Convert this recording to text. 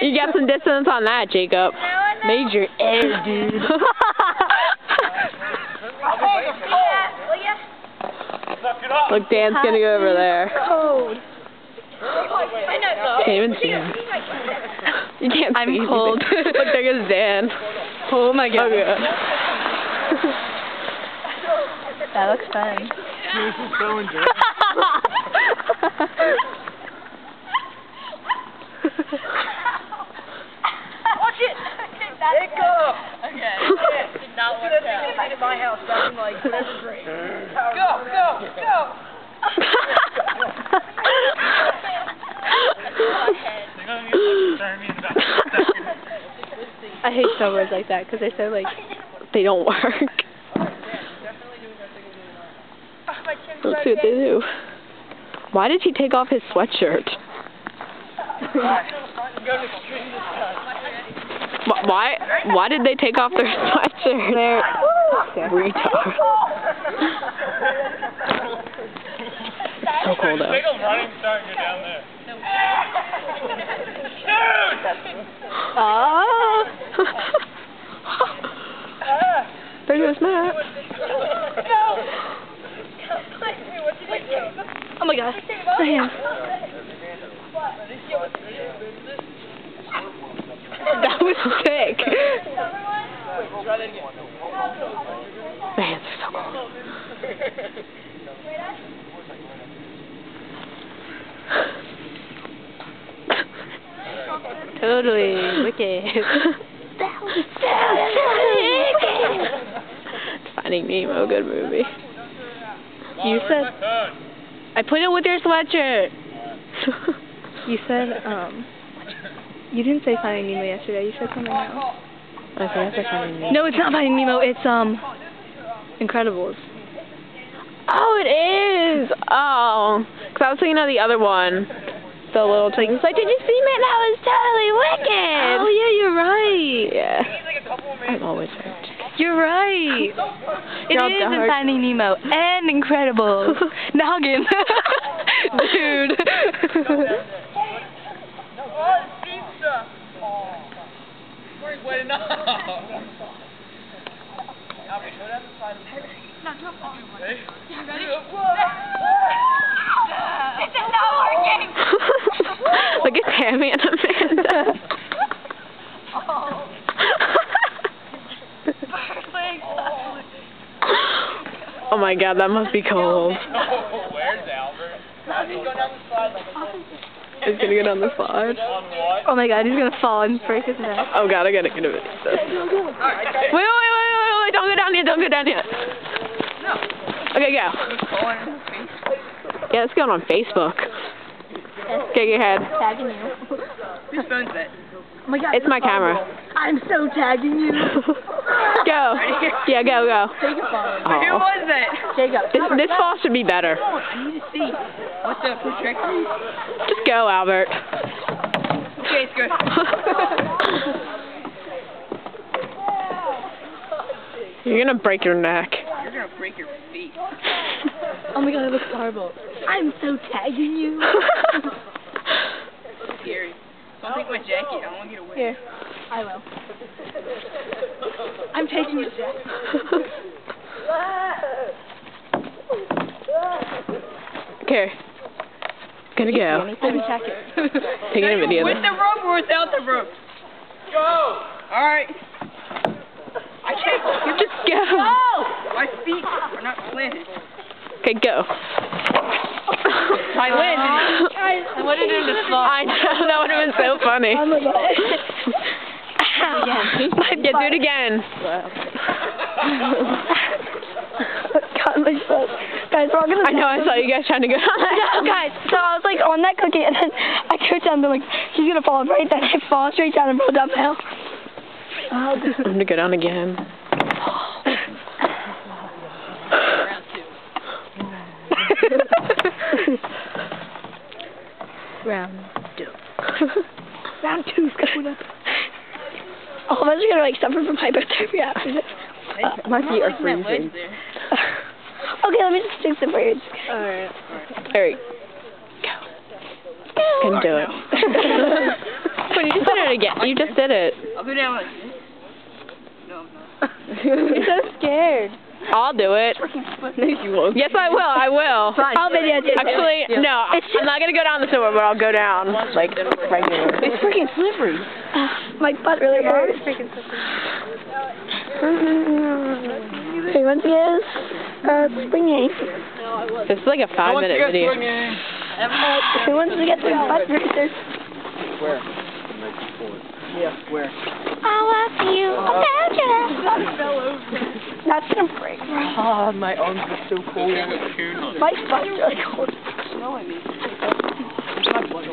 You got some distance on that, Jacob. Major A, dude. Look, Dan's gonna go over there. Cold. Can't even see him. You can't see I'm cold. Look, there goes Dan. Oh my god. Oh, good. That looks fun. Watch it! Let it go! Okay. Did not work out. In my house, back in like whatever grade. Go! I hate snowboards like that because they're so like They don't work. Let's see what they do. Why did he take off his sweatshirt? Why did they take off their sweatshirt? They're retards. It's so cold out. There goes Matt. oh my god, my hand. That was sick. My hands are so cold. Totally wicked. Finding Nemo, good movie. You said I put it with your sweatshirt. You said you didn't say Finding Nemo yesterday. You said something else. I said Finding Nemo. No, it's not Finding Nemo. It's Incredibles. Oh, it is. Oh, because I was thinking of the other one. The little twink was like, "Did you see me? That was totally wicked." Oh yeah, you're right. Yeah. I'm always right. You're right. It is in Finding Nemo and Incredibles. Noggin. Dude. Look at Tammy and Amanda. Oh my god, that must be cold. Where's Albert? He's going down the slide. He's gonna go down the slide. Oh my god, he's gonna fall and break his neck. Oh god, I gotta get a video. Wait, don't go down yet, don't go down yet. No. Okay, go. Yeah, it's going on Facebook. Okay, go ahead. Tagging you. Whose phone's that? Oh my god. It's my camera. I'm so tagging you. Go. Yeah, go. Jacob followed. Oh. Who was that? Jacob. This fall should be better. I need to see. What's the trajectory? Just go, Albert. Okay, it's good. You're gonna break your neck. You're gonna break your feet. Oh my god, it looks horrible. I'm so tagging you. That's scary. Don't take my jacket. I don't want to get away. Here, I will. I'm taking your jacket. Okay. Gonna go. Let me check it. Taking a video. With the rope or without the rope? Go! Alright. I can't. Just go. My feet are not planted. Okay, go. I landed. I wanted him to fall. I know, that would have been so funny. Oh my god. Yeah, do it again. God, my foot. Guys, we're all gonna. I know, I saw you guys trying to go. No, guys, so I was like on that cookie and then I go down, like, she's gonna fall right then. I fall straight down and roll downhill. I'm gonna go down again. Round 2. Round 2's coming up. All of us are gonna like suffer from hypothermia after this. My feet are freezing. Okay, let me just fix the bridge. Alright. Alright. Go. Can do it. When you just it again. You just did it. I'll go down like this. No, I'm not. You're so scared. I'll do it. No, you won't. Yes, I will. I will. I'll video it. Actually, no. I'm not gonna go down the sewer, but I'll go down like regular. It's freaking slippery. My butt really hurts. Freaking Hey, once again, swinging. This is like a 5-minute video. Who wants to get their butt racers? Where? Yeah, where? I love you. That's gonna break. Ah, my arms are so cold. My butt's really cold. No, I mean, it's my butt.